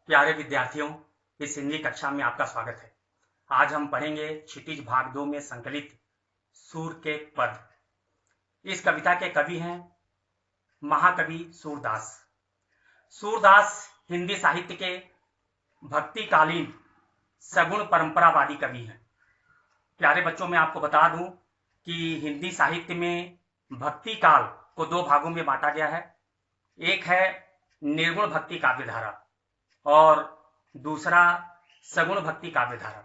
प्यारे विद्यार्थियों, इस हिंदी कक्षा में आपका स्वागत है। आज हम पढ़ेंगे क्षितिज भाग 2 में संकलित सूर के पद। इस कविता के कवि हैं महाकवि सूरदास। सूरदास हिंदी साहित्य के भक्तिकालीन सगुण परंपरावादी कवि हैं। प्यारे बच्चों, मैं आपको बता दूं कि हिंदी साहित्य में भक्ति काल को दो भागों में बांटा गया है। एक है निर्गुण भक्ति काव्यधारा और दूसरा सगुण भक्ति काव्यधारा।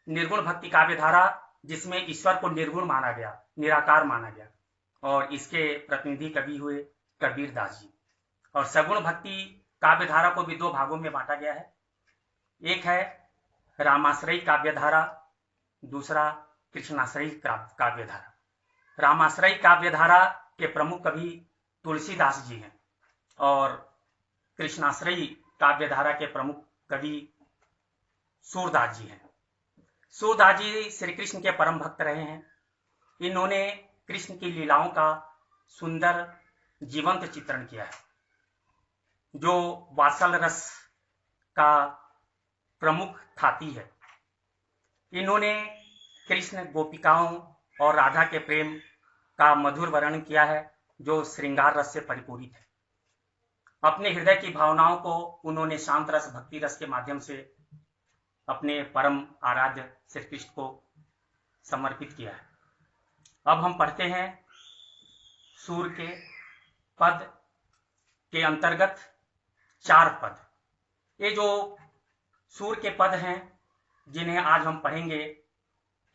निर्गुण भक्ति काव्यधारा जिसमें ईश्वर को निर्गुण माना गया, निराकार माना गया, और इसके प्रतिनिधि कवि हुए कबीर दास जी। और सगुण भक्ति काव्यधारा को भी दो भागों में बांटा गया है। एक है रामाश्रयी काव्यधारा, दूसरा कृष्णाश्रयी काव्यधारा। रामाश्रयी काव्यधारा के प्रमुख कवि तुलसीदास जी हैं और कृष्णाश्रयी काव्यधारा के प्रमुख कवि सूरदास जी हैं। सूरदास जी श्री कृष्ण के परम भक्त रहे हैं। इन्होंने कृष्ण की लीलाओं का सुंदर जीवंत चित्रण किया है, जो वात्सल रस का प्रमुख थाती है। इन्होंने कृष्ण, गोपिकाओं और राधा के प्रेम का मधुर वर्णन किया है, जो श्रृंगार रस से परिपूरित है। अपने हृदय की भावनाओं को उन्होंने शांत रस, भक्ति रस के माध्यम से अपने परम आराध्य श्री कृष्ण को समर्पित किया है। अब हम पढ़ते हैं सूर के पद के अंतर्गत 4 पद। ये जो सूर के पद हैं जिन्हें आज हम पढ़ेंगे,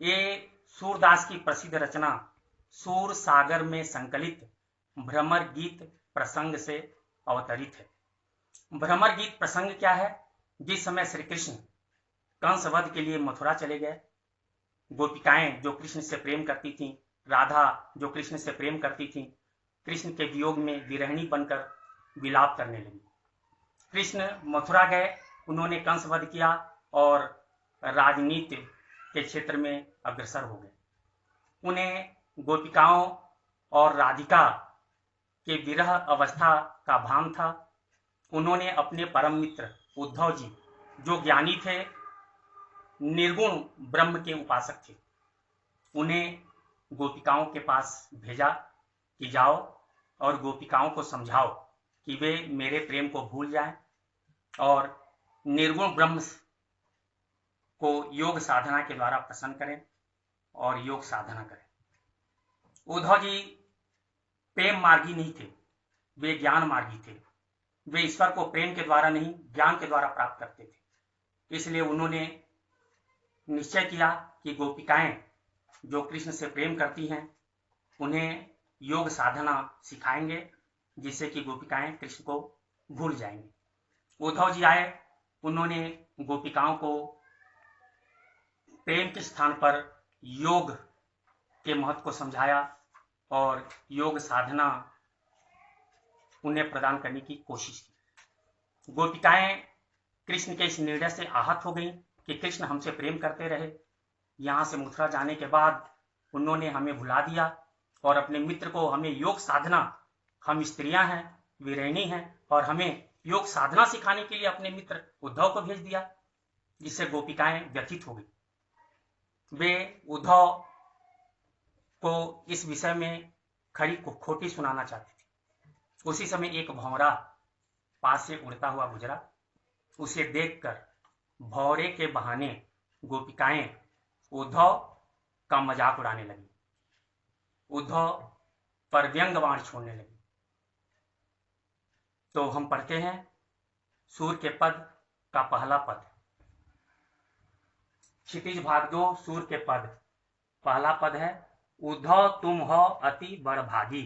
ये सूरदास की प्रसिद्ध रचना सूर सागर में संकलित भ्रमर गीत प्रसंग से अवतरित है। भ्रमर गीत प्रसंग क्या है? जिस समय श्री कृष्ण कंसवध के लिए मथुरा चले गए, गोपिकाएं जो कृष्ण से प्रेम करती थीं, राधा जो कृष्ण से प्रेम करती थीं, कृष्ण के वियोग में विरहिणी बनकर विलाप करने लगी। कृष्ण मथुरा गए, उन्होंने कंसवध किया और राजनीति के क्षेत्र में अग्रसर हो गए। उन्हें गोपिकाओं और राधिका के विरह अवस्था का भान था। उन्होंने अपने परम मित्र उद्धव जी, जो ज्ञानी थे, निर्गुण ब्रह्म के उपासक थे, उन्हें गोपिकाओं के पास भेजा कि जाओ और गोपिकाओं को समझाओ कि वे मेरे प्रेम को भूल जाएं और निर्गुण ब्रह्म को योग साधना के द्वारा प्रसन्न करें और योग साधना करें। उद्धव जी प्रेम मार्गी नहीं थे, वे ज्ञान मार्गी थे। वे ईश्वर को प्रेम के द्वारा नहीं, ज्ञान के द्वारा प्राप्त करते थे। इसलिए उन्होंने निश्चय किया कि गोपिकाएं जो कृष्ण से प्रेम करती हैं, उन्हें योग साधना सिखाएंगे, जिससे कि गोपिकाएं कृष्ण को भूल जाएंगे। उद्धव जी आए, उन्होंने गोपिकाओं को प्रेम के स्थान पर योग के महत्व को समझाया और योग साधना उन्हें प्रदान करने की कोशिश की। गोपिकाएं कृष्ण के इस निर्णय से आहत हो गईं कि कृष्ण हमसे प्रेम करते रहे, यहाँ से मथुरा जाने के बाद उन्होंने हमें भुला दिया और अपने मित्र को, हमें योग साधना, हम स्त्रियां हैं, विरहिणी हैं, और हमें योग साधना सिखाने के लिए अपने मित्र उद्धव को भेज दिया, जिससे गोपिकाएं व्यथित हो गई। वे उद्धव को इस विषय में खरी खोटी सुनाना चाहती थी। उसी समय एक भंवरा पास से उड़ता हुआ गुजरा। उसे देखकर भंवरे के बहाने गोपिकाएं उद्धव का मजाक उड़ाने लगी, उद्धव पर व्यंग बाण छोड़ने लगी। तो हम पढ़ते हैं सूर के पद का पहला पद। क्षितिज भाग 2 सूर के पद। पहला पद है, उद्धव तुम हो अति बड़भागी,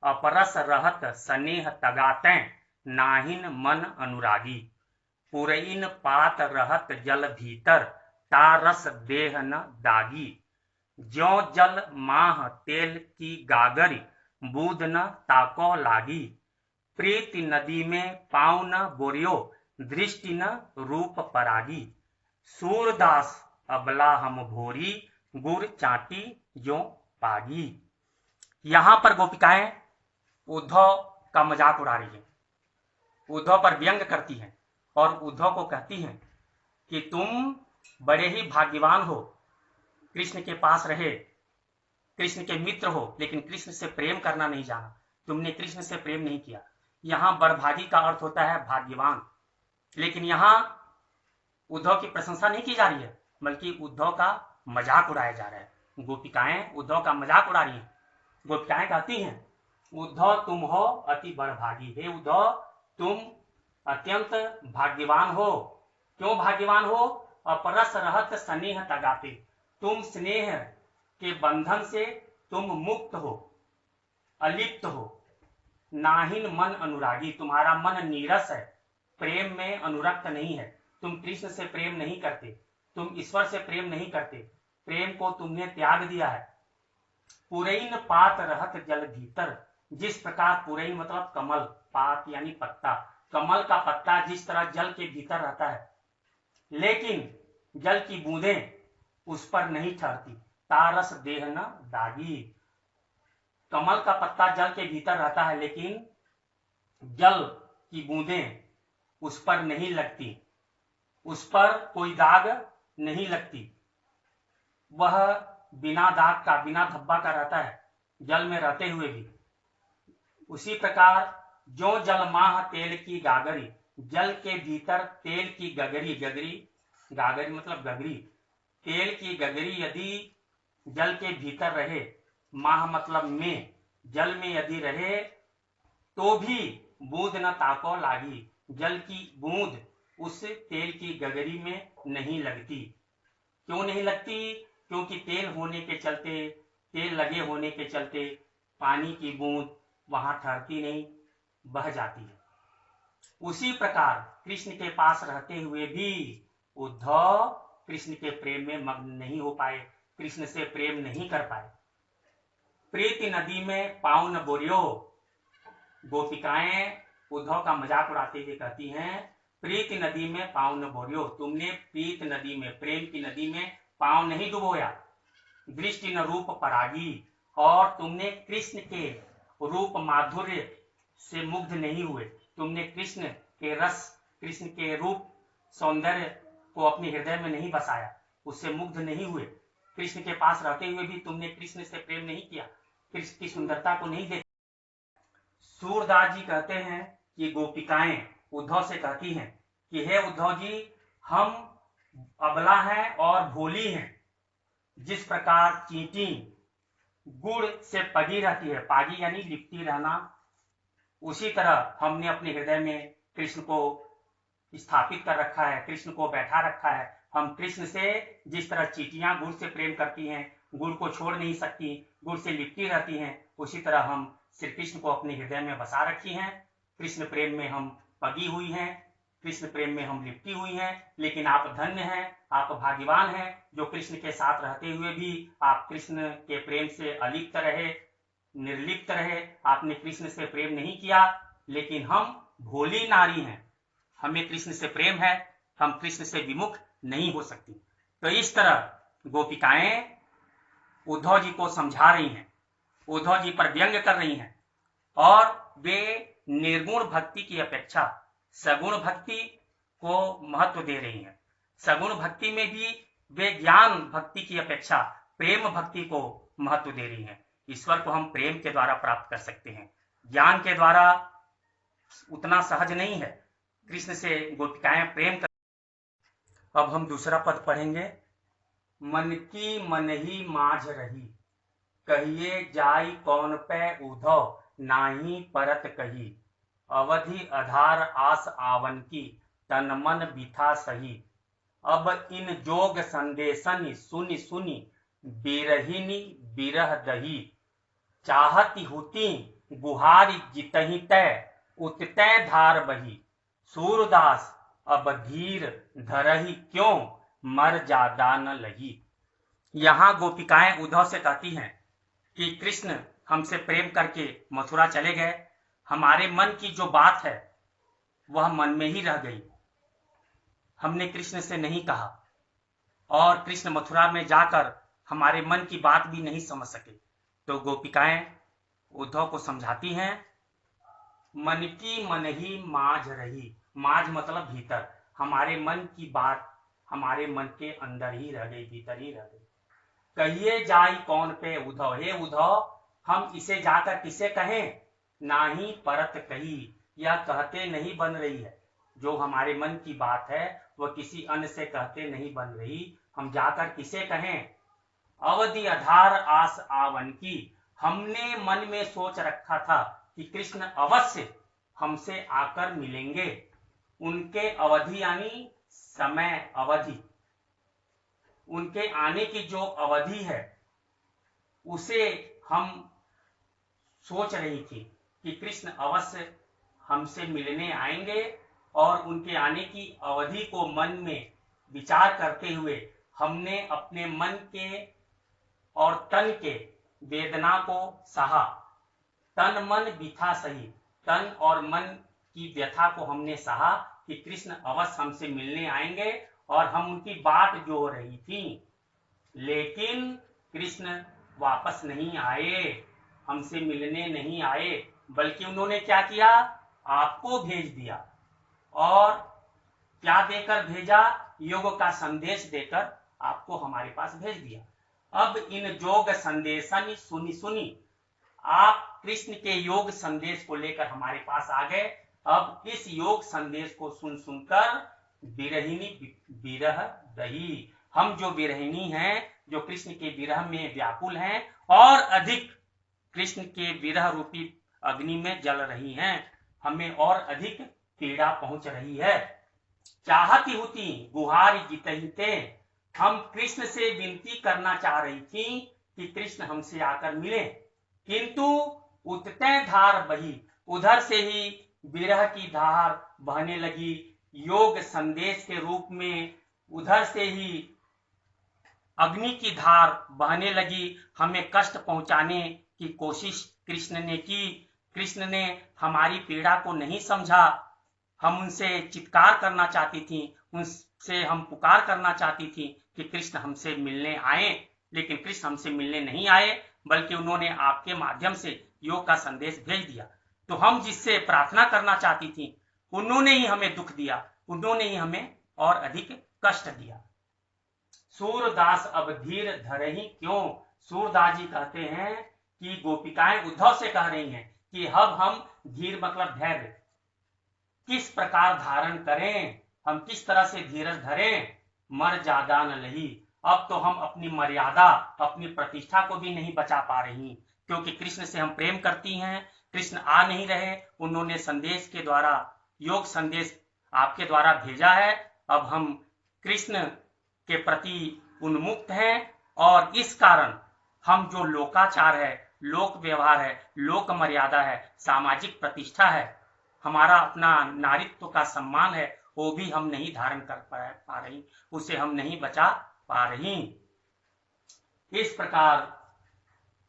अपरस रहत स्नेह तगातें, नाहिन मन अनुरागी, पुरइन पात रहत जल भीतर, तारस देह न दागी, ज्यों जल माह तेल की गागरी, बूद न ताको लागी, प्रीति नदी में पाँव न बोरियो, दृष्टि न रूप परागी, सूरदास अबला हम भोरी, गुर चाटी जो पागी। यहां पर गोपिकाएं उद्धव का मजाक उड़ा रही है, उद्धव पर व्यंग करती हैं और उद्धव को कहती हैं कि तुम बड़े ही भाग्यवान हो, कृष्ण के पास रहे, कृष्ण के मित्र हो, लेकिन कृष्ण से प्रेम करना नहीं जाना, तुमने कृष्ण से प्रेम नहीं किया। यहाँ बड़भागी का अर्थ होता है भाग्यवान, लेकिन यहाँ उद्धव की प्रशंसा नहीं की जा रही है, बल्कि उद्धव का मजाक उड़ाया जा रहा है। गोपिकाएं उद्धव का मजाक उड़ा रही हैं। गोपिकाएं कहती हैं, उद्धव तुम हो अति बड़भागी, हे उद्धव तुम अत्यंत भाग्यवान हो। क्यों भाग्यवान हो? अपरस रहत स्नेह तगाते, तुम स्नेह के बंधन से तुम मुक्त हो, अलिप्त हो। नाहिन मन अनुरागी, तुम्हारा मन नीरस है, प्रेम में अनुरक्त नहीं है। तुम कृष्ण से प्रेम नहीं करते, तुम ईश्वर से प्रेम नहीं करते, प्रेम को तुमने त्याग दिया है। पुरैन पात रहत जल भीतर, जिस प्रकार पुरैन मतलब कमल, पात यानी पत्ता, कमल का पत्ता जिस तरह जल के भीतर रहता है, लेकिन जल की बूंदें उस पर नहीं ठहरती, तारस देह न दागी। कमल का पत्ता जल के भीतर रहता है, लेकिन जल की बूंदें उस पर नहीं लगती, उस पर कोई दाग नहीं लगती, वह बिना दाग का, बिना धब्बा का रहता है, जल में रहते हुए भी। उसी प्रकार जो जल माह तेल की गागरी, जल के भीतर तेल की गगरी, गागरी मतलब गगरी, तेल की गगरी यदि जल के भीतर रहे, माह मतलब में, जल में यदि रहे तो भी बूंद न ताको लागी, जल की बूंद उस तेल की गगरी में नहीं लगती। क्यों नहीं लगती? क्योंकि तेल होने के चलते, तेल लगे होने के चलते पानी की बूंद वहां ठहरती नहीं, बह जाती है। उसी प्रकार कृष्ण के पास रहते हुए भी उद्धव कृष्ण के प्रेम में मग्न नहीं हो पाए, कृष्ण से प्रेम नहीं कर पाए। प्रीति नदी में पाँव न बोरियो, गोपिकाएं उद्धव का मजाक उड़ाते हुए कहती हैं, प्रीति नदी में पाँव न बोरियो, तुमने प्रीत नदी में, प्रेम की नदी में पाँव नहीं डुबोया। दृष्टि न रूप परागी, और तुमने कृष्ण के रूप माधुर्य से मुग्ध नहीं हुए, तुमने कृष्ण के रस, कृष्ण के रूप सौंदर्य को अपने हृदय में नहीं बसाया, उससे मुग्ध नहीं हुए। कृष्ण के पास रहते हुए भी तुमने कृष्ण से प्रेम नहीं किया, कृष्ण की सुंदरता को नहीं देखा। सूरदास जी कहते हैं कि गोपिकाएं उद्धव से कहती हैं कि हे उद्धव जी, हम अबला हैं और भोली हैं। जिस प्रकार चींटी गुड़ से पगी रहती है, पागी यानी लिपटी रहना, उसी तरह हमने अपने हृदय में कृष्ण को स्थापित कर रखा है, कृष्ण को बैठा रखा है। हम कृष्ण से जिस तरह चींटियां गुड़ से प्रेम करती हैं, गुड़ को छोड़ नहीं सकती, गुड़ से लिपटी रहती हैं, उसी तरह हम श्री कृष्ण को अपने हृदय में बसा रखी हैं। कृष्ण प्रेम में हम पगी हुई हैं, कृष्ण प्रेम में हम लिपटी हुई हैं। लेकिन आप धन्य हैं, आप भाग्यवान हैं, जो कृष्ण के साथ रहते हुए भी आप कृष्ण के प्रेम से अलिप्त रहे, निर्लिप्त रहे, आपने कृष्ण से प्रेम नहीं किया। लेकिन हम भोली नारी हैं, हमें कृष्ण से प्रेम है, हम कृष्ण से विमुख नहीं हो सकती। तो इस तरह गोपिकाएं उद्धव जी को समझा रही हैं, उद्धव जी पर व्यंग कर रही हैं, और वे निर्गुण भक्ति की अपेक्षा सगुण भक्ति को महत्व दे रही हैं। सगुण भक्ति में भी वे ज्ञान भक्ति की अपेक्षा प्रेम भक्ति को महत्व दे रही हैं। ईश्वर को हम प्रेम के द्वारा प्राप्त कर सकते हैं, ज्ञान के द्वारा उतना सहज नहीं है। कृष्ण से गोपिकाएं प्रेम कर। अब हम दूसरा पद पढ़ेंगे। मन की मन ही माझ रही, कहिए जाई कौन पे उद्धव, नाही परत कही। अवधि आधार आस आवन की, तन मन बिथा सही। अब इन जोग संदेशन सुनि सुनि, बिरहिनी बिरह दही। चाहती हुती गुहारी जितहि तय, उततै धार बही। सूरदास अब धीर धरही क्यों, मर जादा न लही। यहाँ गोपिकाएं उद्धव से कहती हैं कि कृष्ण हमसे प्रेम करके मथुरा चले गए, हमारे मन की जो बात है वह मन में ही रह गई, हमने कृष्ण से नहीं कहा, और कृष्ण मथुरा में जाकर हमारे मन की बात भी नहीं समझ सके। तो गोपिकाएं उद्धव को समझाती हैं, मन की मन ही माझ रही, माझ मतलब भीतर, हमारे मन की बात हमारे मन के अंदर ही रह गई, भीतर ही रह गई। कहिए जाई कौन पे उद्धव, हे उद्धव हम इसे जाकर किसे कहें, ना ही परत कही, यह कहते नहीं बन रही है। जो हमारे मन की बात है वह किसी अन्य से कहते नहीं बन रही, हम जाकर किसे कहें। अवधि आधार आस आवन की, हमने मन में सोच रखा था कि कृष्ण अवश्य हमसे आकर मिलेंगे। उनके अवधि यानी समय अवधि, उनके आने की जो अवधि है उसे हम सोच रही थी कि कृष्ण अवश्य हमसे मिलने आएंगे, और उनके आने की अवधि को मन में विचार करते हुए हमने अपने मन के और तन के वेदना को सहा। तन मन व्यथा सही, तन और मन की व्यथा को हमने सहा कि कृष्ण अवश्य हमसे मिलने आएंगे, और हम उनकी बाट जो रही थी। लेकिन कृष्ण वापस नहीं आए, हमसे मिलने नहीं आए, बल्कि उन्होंने क्या किया, आपको भेज दिया। और क्या देकर भेजा, योग का संदेश देकर आपको हमारे पास भेज दिया। अब इन योग संदेशन सुनी सुनी आप कृष्ण के योग संदेश को लेकर हमारे पास आ गए। अब इस योग संदेश को सुन सुनकर विरहिनी विरह दही, हम जो विरहिनी हैं, जो कृष्ण के विरह में व्याकुल हैं और अधिक कृष्ण के विरह रूपी अग्नि में जल रही हैं, हमें और अधिक पीड़ा पहुंच रही है। चाहती होती गुहार जितहिते, हम कृष्ण से विनती करना चाह रही थी कि कृष्ण हमसे आकर मिले, किंतु उतते धार बही, उधर से ही विरह की धार बहने लगी। योग संदेश के रूप में उधर से ही अग्नि की धार बहने लगी, हमें कष्ट पहुंचाने की कोशिश कृष्ण ने की। कृष्ण ने हमारी पीड़ा को नहीं समझा। हम उनसे चित्कार करना चाहती थी, उनसे हम पुकार करना चाहती थी कि कृष्ण हमसे मिलने आए, लेकिन कृष्ण हमसे मिलने नहीं आए, बल्कि उन्होंने आपके माध्यम से योग का संदेश भेज दिया। तो हम जिससे प्रार्थना करना चाहती थी उन्होंने ही हमें दुख दिया, उन्होंने ही हमें और अधिक कष्ट दिया। सूरदास अब धीर धरहि क्यों, सूरदास जी कहते हैं कि गोपिकाएं उद्धव से कह रही हैं कि अब हम धीर मतलब धैर्य किस प्रकार धारण करें, हम किस तरह से धीरज धरें। मर जादा न लही, अब तो हम अपनी मर्यादा अपनी प्रतिष्ठा को भी नहीं बचा पा रही, क्योंकि कृष्ण से हम प्रेम करती हैं। कृष्ण आ नहीं रहे, उन्होंने संदेश के द्वारा योग संदेश आपके द्वारा भेजा है। अब हम कृष्ण के प्रति उन्मुक्त हैं, और इस कारण हम जो लोकाचार है, लोक व्यवहार है, लोक मर्यादा है, सामाजिक प्रतिष्ठा है, हमारा अपना नारीत्व का सम्मान है, वो भी हम नहीं धारण कर पा रही, उसे हम नहीं बचा पा रही। इस प्रकार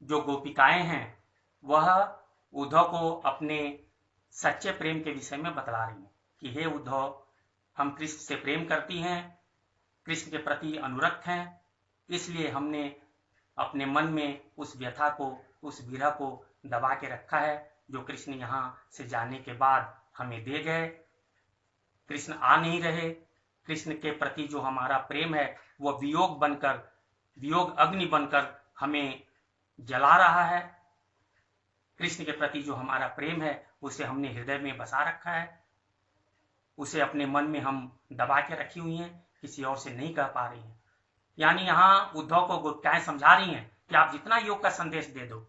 जो गोपिकाएं हैं वह उद्धव को अपने सच्चे प्रेम के विषय में बतला रही हैं कि हे उद्धव, हम कृष्ण से प्रेम करती हैं, कृष्ण के प्रति अनुरक्त हैं, इसलिए हमने अपने मन में उस व्यथा को, उस विरह को दबा के रखा है, जो कृष्ण यहाँ से जाने के बाद हमें दे गए। कृष्ण आ नहीं रहे, कृष्ण के प्रति जो हमारा प्रेम है वह वियोग बनकर, वियोग अग्नि बनकर हमें जला रहा है। कृष्ण के प्रति जो हमारा प्रेम है उसे हमने हृदय में बसा रखा है, उसे अपने मन में हम दबा के रखी हुई हैं, किसी और से नहीं कह पा रही हैं। यानी यहाँ उद्धव को गोपिकाएं समझा रही हैं कि आप जितना योग का संदेश दे दो,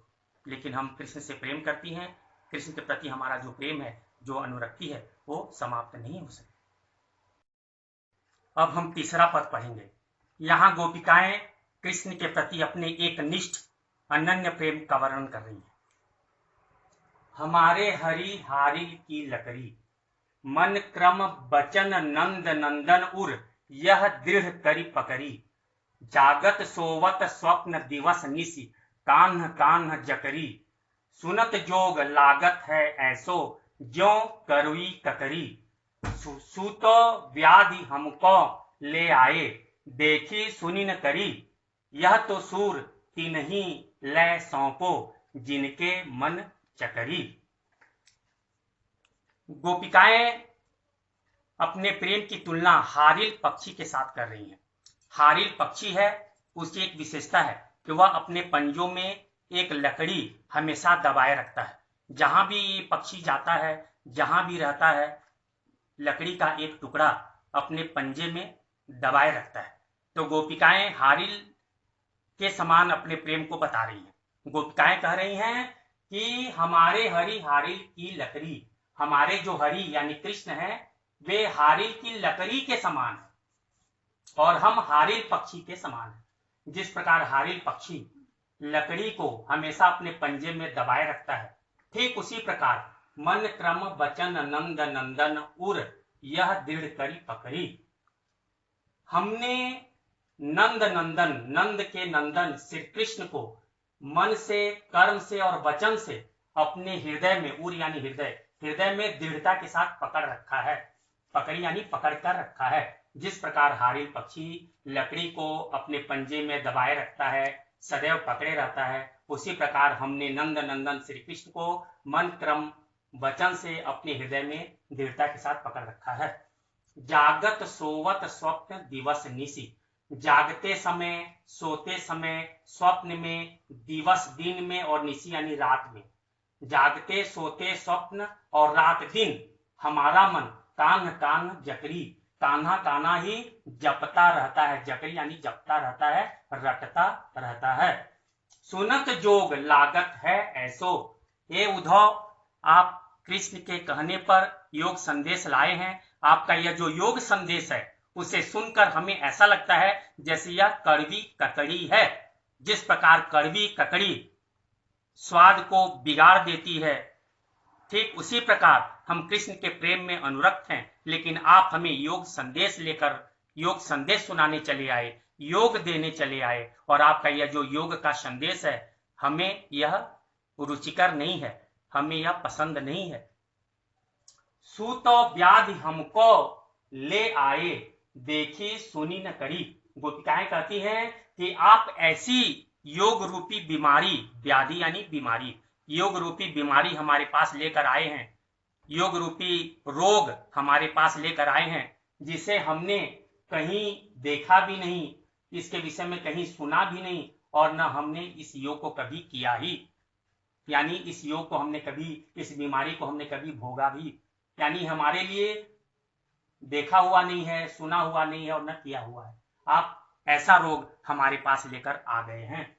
लेकिन हम कृष्ण से प्रेम करती हैं, कृष्ण के प्रति हमारा जो प्रेम है, जो अनुरक्ति है, वो समाप्त नहीं हो सकती। अब हम तीसरा पद पढ़ेंगे। यहाँ गोपिकाएं कृष्ण के प्रति अपने एक निष्ठ अनन्य प्रेम का वर्णन कर रही हैं। हमारे हरि हारी की लकड़ी, मन क्रम बचन नंद नंदन उर, यह दृढ़ करी पकड़ी, जागत सोवत स्वप्न दिवस निशि, कान्ह कान्ह जकरी, सुनत जोग लागत है ऐसो, ज्यों करुई ककरी, सूतो व्याधि हमको ले आए, देखी सुनी न करी, यह तो सूर तिन्हीं लय सौंपो, जिनके मन चकरी। गोपिकाएं अपने प्रेम की तुलना हारिल पक्षी के साथ कर रही हैं। हारिल पक्षी है, उसकी एक विशेषता है कि वह अपने पंजों में एक लकड़ी हमेशा दबाए रखता है। जहां भी ये पक्षी जाता है, जहां भी रहता है, लकड़ी का एक टुकड़ा अपने पंजे में दबाए रखता है। तो गोपिकाएं हारिल के समान अपने प्रेम को बता रही हैं। गोपिकाएं कह रही हैं कि हमारे हरि हारिल की लकड़ी, हमारे जो हरि यानी कृष्ण हैं, वे हारिल की लकड़ी के समान है और हम हारिल पक्षी के समान हैं। जिस प्रकार हारिल पक्षी लकड़ी को हमेशा अपने पंजे में दबाए रखता है, ठीक उसी प्रकार मन क्रम बचन नंद नंदन उर यह दृढ़ करी पकड़ी। हमने नंद नंदन, नंद के नंदन श्री कृष्ण को मन से, कर्म से और वचन से अपने हृदय में, उर यानी हृदय, हृदय में दृढ़ता के साथ पकड़ रखा है। पकड़ी यानी पकड़ कर रखा है। जिस प्रकार हारिल पक्षी लकड़ी को अपने पंजे में दबाए रखता है, सदैव पकड़े रहता है, उसी प्रकार हमने नंद नंदन श्री कृष्ण को मन क्रम वचन से अपने हृदय में दृढ़ता के साथ पकड़ रखा है। जागत सोवत स्वप्न दिवस निशि, जागते समय, सोते समय, स्वप्न में, दिवस दिन में और निशि यानी रात में। जागते सोते स्वप्न और रात दिन हमारा मन कान्ह कान्ह जकरी, कान्हा कान्हा ही जपता रहता है। जकरी यानी जपता रहता है, रटता रहता है। सुनत जोग लागत है ऐसो, ये उद्धव आप कृष्ण के कहने पर योग संदेश लाए हैं। आपका यह जो योग संदेश है, उसे सुनकर हमें ऐसा लगता है जैसे यह कड़वी ककड़ी है। जिस प्रकार कड़वी ककड़ी स्वाद को बिगाड़ देती है, ठीक उसी प्रकार हम कृष्ण के प्रेम में अनुरक्त हैं, लेकिन आप हमें योग संदेश लेकर योग संदेश सुनाने चले आए, योग देने चले आए, और आपका यह जो योग का संदेश है, हमें यह रुचिकर नहीं है, हमें यह पसंद नहीं है। सूतो व्याधि हमको ले आए, देखी सुनी न करी। गोपिकाएं कहती हैं कि आप ऐसी योग रूपी बीमारी, व्याधि यानी बीमारी, योग रूपी बीमारी हमारे पास लेकर आए हैं, योग रूपी रोग हमारे पास लेकर आए हैं, जिसे हमने कहीं देखा भी नहीं, इसके विषय में कहीं सुना भी नहीं, और न हमने इस योग को कभी किया ही, यानी इस योग को हमने कभी, इस बीमारी को हमने कभी भोगा भी, यानी हमारे लिए देखा हुआ नहीं है, सुना हुआ नहीं है और न किया हुआ है। आप ऐसा रोग हमारे पास लेकर आ गए हैं।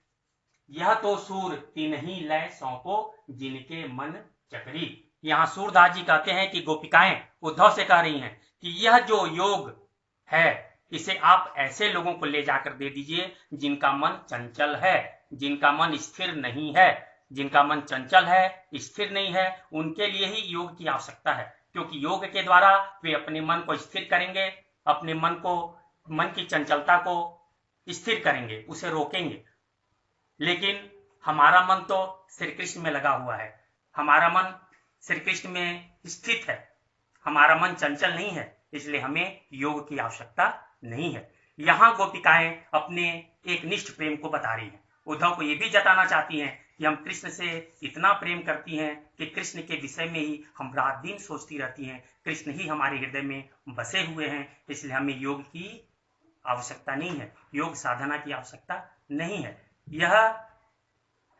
यह तो सूर तिन्ही लय सौंपो, जिनके मन चकरी। यहाँ सूरदास जी कहते हैं कि गोपिकाएं उद्धव से कह रही हैं कि यह जो योग है, इसे आप ऐसे लोगों को ले जाकर दे दीजिए जिनका मन चंचल है, जिनका मन स्थिर नहीं है। जिनका मन चंचल है, स्थिर नहीं है, उनके लिए ही योग की आवश्यकता है, क्योंकि योग के द्वारा वे अपने मन को स्थिर करेंगे, अपने मन की चंचलता को स्थिर करेंगे, उसे रोकेंगे। लेकिन हमारा मन तो श्री कृष्ण में लगा हुआ है, हमारा मन श्री कृष्ण में स्थित है, हमारा मन चंचल नहीं है, इसलिए हमें योग की आवश्यकता नहीं है। यहाँ गोपिकाएं अपने एक निष्ठ प्रेम को बता रही हैं। उद्धव को ये भी जताना चाहती हैं कि हम कृष्ण से इतना प्रेम करती हैं कि कृष्ण के विषय में ही हम रात दिन सोचती रहती हैं, कृष्ण ही हमारे हृदय में बसे हुए हैं, इसलिए हमें योग की आवश्यकता नहीं है, योग साधना की आवश्यकता नहीं है। यह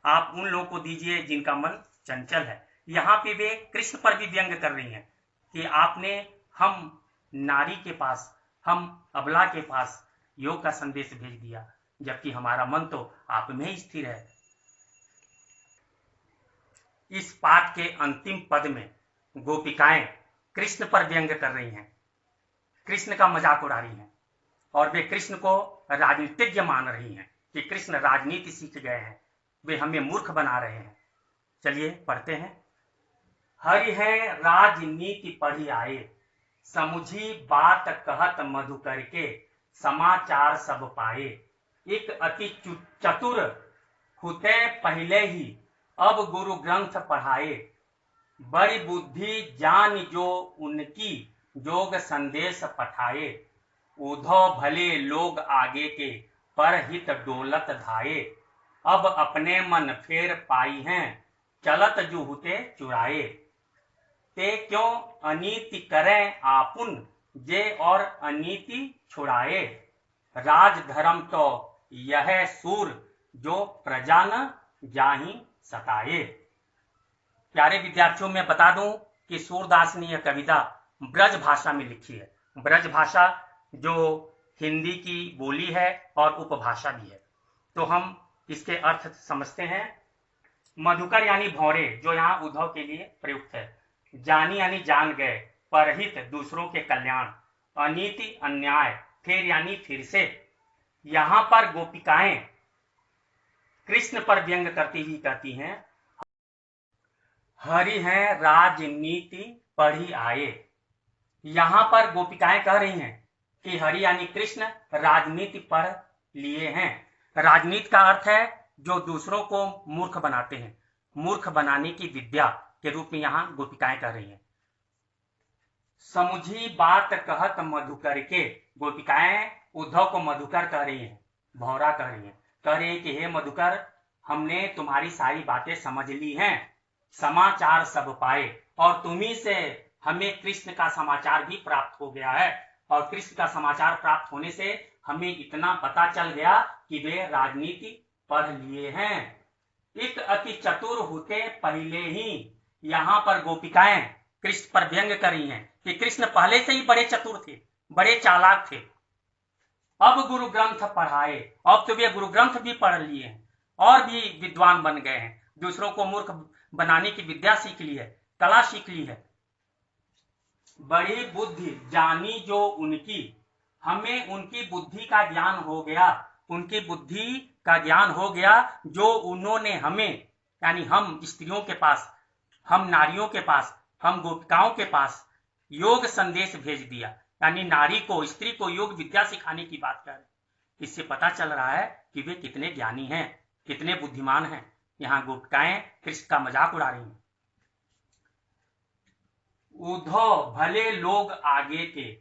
आप उन लोगों को दीजिए जिनका मन चंचल है। यहाँ पे वे कृष्ण पर भी व्यंग कर रही हैं कि आपने हम नारी के पास, हम अबला के पास योग का संदेश भेज दिया, जबकि हमारा मन तो आप में ही स्थिर है। इस पाठ के अंतिम पद में गोपिकाएं कृष्ण पर व्यंग कर रही हैं, कृष्ण का मजाक उड़ा रही हैं, और वे कृष्ण को राजनीतिज्ञ मान रही हैं कि कृष्ण राजनीति सीख गए हैं, वे हमें मूर्ख बना रहे हैं। चलिए पढ़ते हैं। हरि है राजनीति पढ़ी आए, समुझी बात कहत मधुकर के, समाचार सब पाए। एक अति चतुर हुते पहले ही, अब गुरु ग्रंथ पढ़ाए। बड़ी बुद्धि जान जो उनकी, जोग संदेश पठाए। उद्धव भले लोग आगे के, पर हित डोलत धाये। अब अपने मन फेर पाई हैं, चलत जुहुते चुराए। ते क्यों अनीति करें आपुन, जे और अनीति छुड़ाए, राज धर्म तो यह सूर जो प्रजा न जाहि सताए। प्यारे विद्यार्थियों, मैं बता दूं कि सूरदास ने यह कविता ब्रज भाषा में लिखी है। ब्रज भाषा जो हिंदी की बोली है और उपभाषा भी है। तो हम इसके अर्थ समझते हैं। मधुकर यानी भौरे, जो यहाँ उद्धव के लिए प्रयुक्त है। जानी यानी जान गए, परहित दूसरों के कल्याण। अनीति अन्याय, फिर यानी फिर से। यहाँ पर गोपिकाएं कृष्ण पर व्यंग करती हुई कहती हैं, हरि हैं राजनीति पढ़ी आए। यहाँ पर गोपिकाएं कह रही हैं कि हरि यानी कृष्ण राजनीति पढ़ लिए हैं। राजनीति का अर्थ है जो दूसरों को मूर्ख बनाते हैं। मूर्ख बनाने की विद्या के रूप में यहाँ गोपिकाएं कह रही हैं। समुझी बात कहत मधुकर के, गोपिकाएं उद्धव को मधुकर कह रही हैं, भौरा कह रही हैं। कह रही है कि हे मधुकर, हमने तुम्हारी सारी बातें समझ ली हैं, समाचार सब पाए, और तुम्ही से हमें कृष्ण का समाचार भी प्राप्त हो गया है। और कृष्ण का समाचार प्राप्त होने से हमें इतना पता चल गया कि वे राजनीति पढ़ लिए हैं। एक अति चतुर होते पहले ही। यहाँ पर गोपिकाएं कृष्ण पर व्यंग कर रही हैं कि कृष्ण पहले से ही बड़े चतुर थे, बड़े चालाक थे। अब गुरु ग्रंथ पढ़ाए, अब तो वे गुरु ग्रंथ भी पढ़ लिए हैं और भी विद्वान बन गए हैं। दूसरों को मूर्ख बनाने की विद्या सीख ली है, कला सीख ली है। बड़ी बुद्धि जानी जो उनकी, हमें उनकी बुद्धि का ज्ञान हो गया। उनकी बुद्धि का ज्ञान हो गया जो उन्होंने हमें, यानी हम स्त्रियों के पास, हम नारियों के पास, हम गोपिकाओं के पास योग संदेश भेज दिया। यानी नारी को, स्त्री को योग विद्या सिखाने की बात कर रहे। इससे पता चल रहा है कि वे कितने ज्ञानी हैं, कितने बुद्धिमान हैं। यहाँ गोपिकाएं कृष्ण का मजाक उड़ा रही हैं। उद्धव भले लोग आगे के,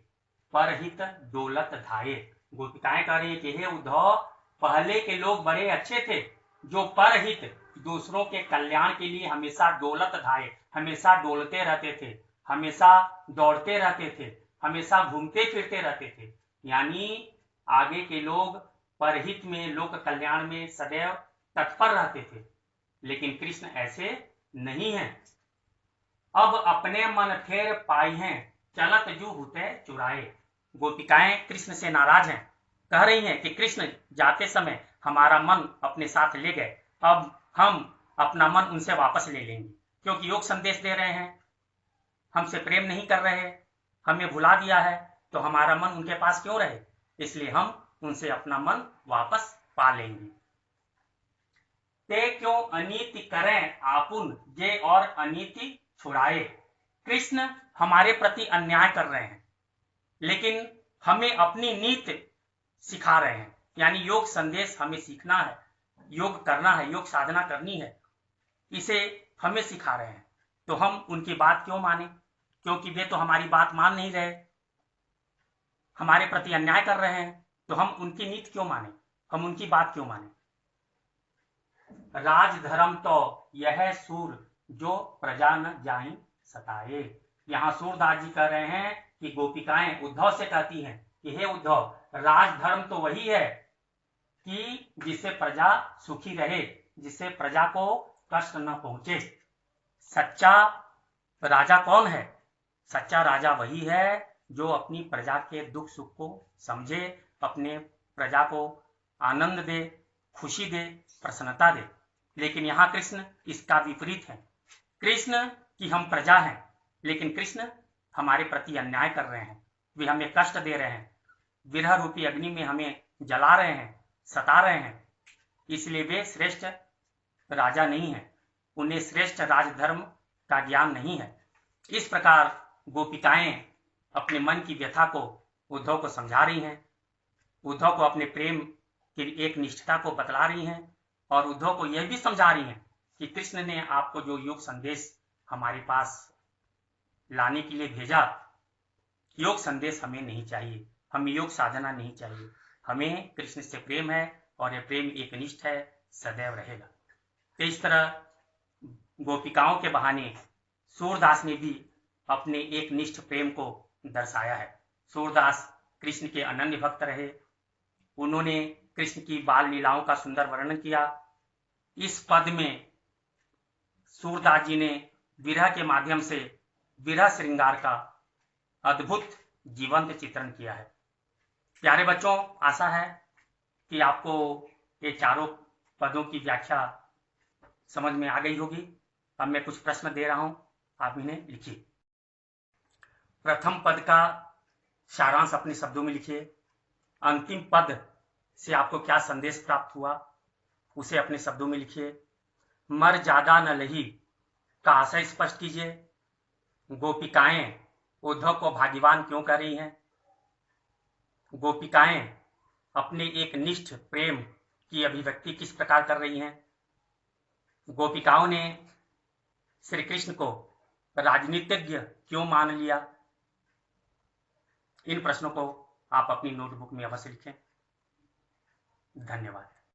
परहित दौलत धाये। गोपिकाएं कह रही हैं कि हे उद्धव, पहले के लोग बड़े अच्छे थे जो परहित, दूसरों के कल्याण के लिए हमेशा दौलत धाये, हमेशा डोलते रहते थे, हमेशा दौड़ते रहते थे, हमेशा घूमते फिरते रहते थे। यानी आगे के लोग परहित में, लोक कल्याण में सदैव तत्पर रहते थे, लेकिन कृष्ण ऐसे नहीं हैं। अब अपने मन फेर पाई हैं, चलत जू हुते चुराए। गोपिकाएं कृष्ण से नाराज हैं, कह रही हैं कि कृष्ण जाते समय हमारा मन अपने साथ ले गए, अब हम अपना मन उनसे वापस ले लेंगे, क्योंकि योग संदेश दे रहे हैं, हमसे प्रेम नहीं कर रहे, हमें भुला दिया है, तो हमारा मन उनके पास क्यों रहे, इसलिए हम उनसे अपना मन वापस पा लेंगे। ते क्यों अनीति करें आपुन, जे और अनीति छुड़ाए। कृष्ण हमारे प्रति अन्याय कर रहे हैं, लेकिन हमें अपनी नीति सिखा रहे हैं। यानी योग संदेश हमें सीखना है, योग करना है, योग साधना करनी है, इसे हमें सिखा रहे हैं। तो हम उनकी बात क्यों माने, क्योंकि वे तो हमारी बात मान नहीं रहे, हमारे प्रति अन्याय कर रहे हैं, तो हम उनकी नीति क्यों माने, हम उनकी बात क्यों माने। राज धर्म तो यह सूर जो प्रजा न जाहि सताए। यहाँ सूरदास जी कह रहे हैं कि गोपिकाएं उद्धव से कहती हैं कि हे उद्धव, राज धर्म तो वही है कि जिससे प्रजा सुखी रहे, जिससे प्रजा को कष्ट न पहुंचे। सच्चा राजा कौन है? सच्चा राजा वही है जो अपनी प्रजा के दुख सुख को समझे, अपने प्रजा को आनंद दे, खुशी दे, प्रसन्नता दे। लेकिन यहाँ कृष्ण इसका विपरीत है। कृष्ण की हम प्रजा हैं, लेकिन कृष्ण हमारे प्रति अन्याय कर रहे हैं, वे हमें कष्ट दे रहे हैं, विरह रूपी अग्नि में हमें जला रहे हैं, सता रहे हैं। इसलिए वे श्रेष्ठ राजा नहीं है, उन्हें श्रेष्ठ राजधर्म का ज्ञान नहीं है। इस प्रकार गोपिकाएं अपने मन की व्यथा को उद्धव को समझा रही हैं, उद्धव को अपने प्रेम की एक निष्ठता को बतला रही हैं, और उद्धव को यह भी समझा रही हैं कि कृष्ण ने आपको जो योग संदेश हमारे पास लाने के लिए भेजा, योग संदेश हमें नहीं चाहिए, हमें योग साधना नहीं चाहिए, हमें कृष्ण से प्रेम है और यह प्रेम एकनिष्ठ है, सदैव रहेगा। तो इस तरह गोपिकाओं के बहाने सूरदास ने भी अपने एक निष्ठ प्रेम को दर्शाया है। सूरदास कृष्ण के अनन्य भक्त रहे। उन्होंने कृष्ण की बाल लीलाओं का सुंदर वर्णन किया। इस पद में सूरदास जी ने विरह के माध्यम से विरह श्रृंगार का अद्भुत जीवंत चित्रण किया है। प्यारे बच्चों, आशा है कि आपको ये चारों पदों की व्याख्या समझ में आ गई होगी। अब मैं कुछ प्रश्न दे रहा हूं, आप इन्हें लिखिए। प्रथम पद का सारांश अपने शब्दों में लिखिए। अंतिम पद से आपको क्या संदेश प्राप्त हुआ, उसे अपने शब्दों में लिखिए। मर ज्यादा न लही का आशय स्पष्ट कीजिए। गोपिकाएं उद्धव को भाग्यवान क्यों कर रही हैं? गोपिकाएं अपने एक निष्ठ प्रेम की अभिव्यक्ति किस प्रकार कर रही हैं? गोपिकाओं ने श्री कृष्ण को राजनीतिज्ञ क्यों मान लिया? इन प्रश्नों को आप अपनी नोटबुक में अवश्य लिखें। धन्यवाद।